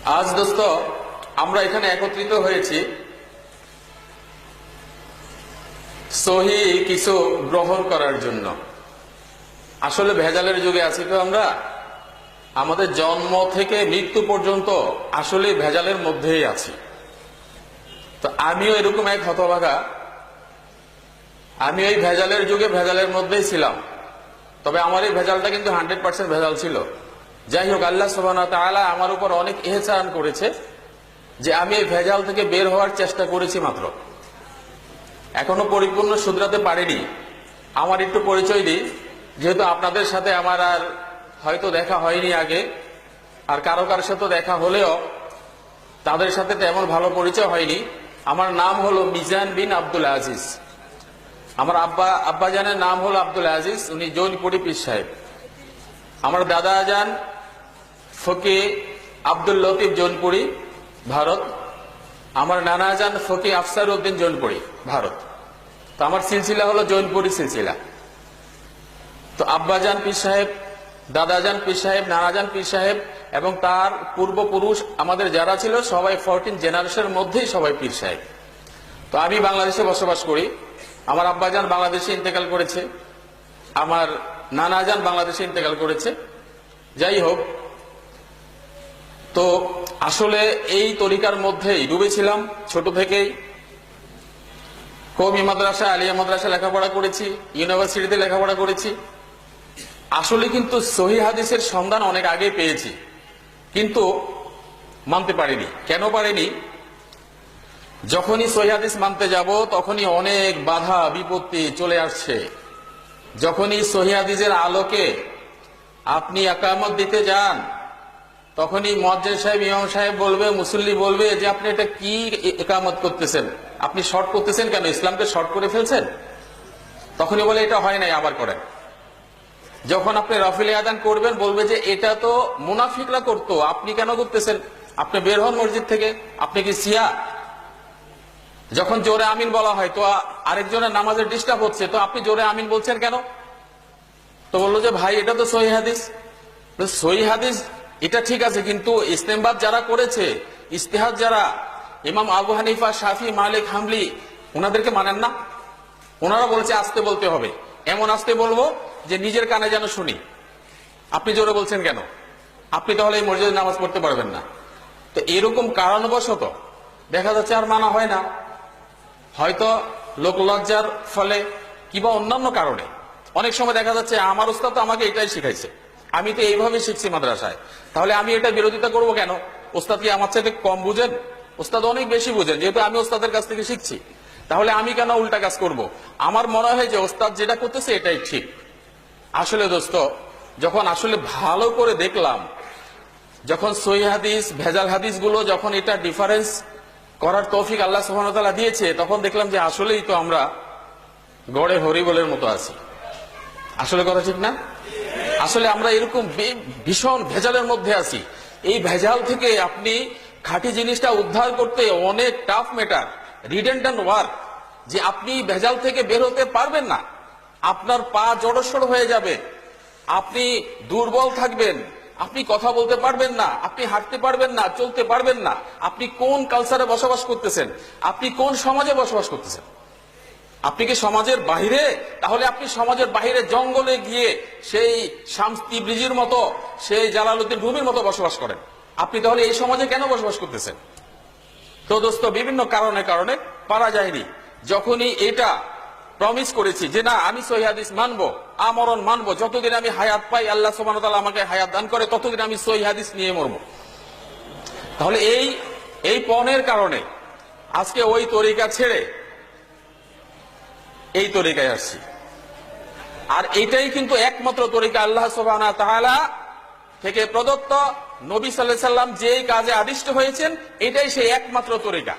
আজ দোস্ত আমরা এখানে একত্রিত হয়েছি সহি কিছু গ্রহণ করার জন্য। আসলে ভেজালের যুগে আছি তো আমরা, আমাদের জন্ম থেকে মৃত্যু পর্যন্ত আসলে ভেজালের মধ্যেই আছি। তো আমিও এরকম এক হতভাগা, আমি এই ভেজালের যুগে ভেজালের মধ্যেই ছিলাম। তবে আমার এই ভেজালটা কিন্তু 100% ভেজাল ছিল। যাই হোক, আল্লাহ সুবহানাহু ওয়া তাআলা আমার উপর অনেক ইহসান করেছে যে আমি এই ভেজাল থেকে বের হওয়ার চেষ্টা করেছি মাত্র, এখনো পরিপূর্ণ শুধরাতে পারিনি। আমার একটু পরিচয় দিই, যেহেতু আপনাদের সাথে আমার আর হয়তো দেখা হয়নি আগে, আর কারো কারোর সাথে দেখা হলেও তাদের সাথে তেমন ভালো পরিচয় হয়নি। আমার নাম হলো মিজান বিন আব্দুল আজিজ। আমার আব্বাজানের নাম হলো আব্দুল আজিজ, উনি জৈনপুরি পীর সাহেব। আমার দাদা যান ফকি আব্দুল লতিফ জৈনপুরি, ভারত। আমার নানা যান ফকি আফসার উদ্দিন জৈনপুরি, ভারত। তো আমার সিলসিলা হলো জৈনপুরি সিলসিলা। তো আব্বাজান পীর সাহেব, দাদাজান পীর সাহেব, নানাজান পীর সাহেব এবং তার পূর্বপুরুষ আমাদের যারা ছিল সবাই 14 জেনারেশনের মধ্যেই সবাই পীর সাহেব। তো আমি বাংলাদেশে বসবাস করি। আমার আব্বাজান বাংলাদেশে ইন্তেকাল করেছে, আমার নানাজান বাংলাদেশে ইন্তেকাল করেছে। যাই হোক, তো আসলে এই তরিকার মধ্যেই ডুবেছিলাম ছোট থেকেই। কওমি মাদ্রাসা, আলিয়া মাদ্রাসা লেখাপড়া করেছি, ইউনিভার্সিটিতে লেখাপড়া করেছি। আসলে কিন্তু সহি হাদিসের সন্ধান অনেক আগে পেয়েছি, কিন্তু মানতে পারিনি। কেন পারিনি? যখনই সহি হাদিস মানতে যাব তখনই অনেক বাধা বিপত্তি চলে আসছে। যখনই সহি হাদিসের আলোকে আপনি ইকামত দিতে যান, তখনই মুয়াজ্জিন সাহেব, ইমাম সাহেব বলবে, মুসল্লি বলবে যে আপনি এটা কি ইকামত করতেছেন, আপনি শর্ট করতেছেন কেন, ইসলামকে শর্ট করে ফেলছেন। তখনই বলে এটা হয় নাই, আবার করেন। যখন আপনি রাফিলে আযান করবেন বলবে যে এটা তো মুনাফিকরা করতো, আপনি কেন করতেছেন, আপনি বের হন মসজিদ থেকে, আপনি কি শিয়া। যখন জোরে আমিন বলা হয় তো আরেকজনের নামাজের ডিস্টার্ব হচ্ছে, তো আপনি জোরে আমিন বলছেন কেন। তো বললো যে ভাই এটা তো সহিহ হাদিস। সহিহ হাদিস এটা ঠিক আছে, কিন্তু ইস্তেমবাদ যারা করেছে, ইস্তেহাদ যারা, ইমাম আবু হানিফা, শাফি, মালিক, হাম্বলি, ওনাদেরকে মানেন না। ওনারা বলছে আস্তে বলতে হবে, এমন আস্তে বলবো যে নিজের কানে যেন শুনি। আপনি জোরে বলছেন কেন? আপনি তাহলে এই মসজিদে নামাজ পড়তে পারবেন না। তো এরকম কারণবশত দেখা যাচ্ছে আর মানা হয় না, হয়তো লোকলজ্জার ফলে কিংবা অন্যান্য কারণে। অনেক সময় দেখা যাচ্ছে আমার উস্তাদ তো আমাকে এটাই শিখাইছে, আমি তো এইভাবে শিখছি মাদ্রাসায়, তাহলে আমি এটা বিরোধিতা করব কেন? ওস্তাদ কি আমার চাইতে কম বুঝেন? ওস্তাদ অনেক বেশি বুঝেন, যেহেতু আমি ওস্তাদের কাছ থেকে শিখছি, তাহলে আমি কেন উল্টা কাজ করব? আমার মনে হয় যে ওস্তাদ যেটা করতেছে এটাই ঠিক। আসলে দোস্ত, যখন আসলে ভালো করে দেখলাম, যখন সহিহ হাদিস ভেজাল হাদিস গুলো যখন এটা ডিফারেন্স করার তৌফিক আল্লাহ সুবহানাহু ওয়া তাআলা দিয়েছে, তখন দেখলাম যে আসলেই তো আমরা গড়ে হরিবলের মতো আছি। আসলে কথা ঠিক না? আসলে আমরা এরকম ভীষণ ভেজালের মধ্যে আছি। এই ভেজাল থেকে আপনি খাঁটি জিনিসটা উদ্ধার করতে অনেক টাফ ম্যাটার, রিডেন্ডেন্ট ওয়ার্ক, যে আপনি ভেজাল থেকে বের হতে পারবেন না। আপনার পা জড়সড় হয়ে যাবে, আপনি দুর্বল থাকবেন, আপনি কথা বলতে পারবেন না, আপনি হাঁটতে পারবেন না, চলতে পারবেন না। আপনি কোন কালচারে বসবাস করতেছেন, আপনি কোন সমাজে বসবাস করতেছেন? আপনি কি সমাজের বাহিরে? তাহলে আপনি সমাজের বাহিরে জঙ্গলে গিয়ে সেই শামস তিবরিজির মতো, সেই জালালউদ্দিন রুমির মতো বসবাস করেন। আপনি তাহলে এই সমাজে কেন বসবাস করতেছেন? তো দোস্ত, বিভিন্ন কারণে কারণে পারা যায়নি। যখনই এটা প্রমিস করেছি যে না আমি সহিহ হাদিস মানবো, আমরণ মানবো, যতদিন আমি হায়াত পাই, আল্লাহ সুবহানাহু ওয়া তাআলা আমাকে হায়াত দান করে, ততদিন আমি সহিহ হাদিস নিয়ে মরবো। তাহলে এই পণের কারণে আজকে ওই তরিকা ছেড়ে এই তরিকায় আসছি। আর এটাই কিন্তু একমাত্র তরিকা আল্লাহ সুবহানাহু ওয়া তাআলা থেকে প্রদত্ত। নবী সাল্লাল্লাহু আলাইহি ওয়াসাল্লাম যেই কাজে আদিষ্ট হয়েছেন, এটাই সেই একমাত্র তরিকা।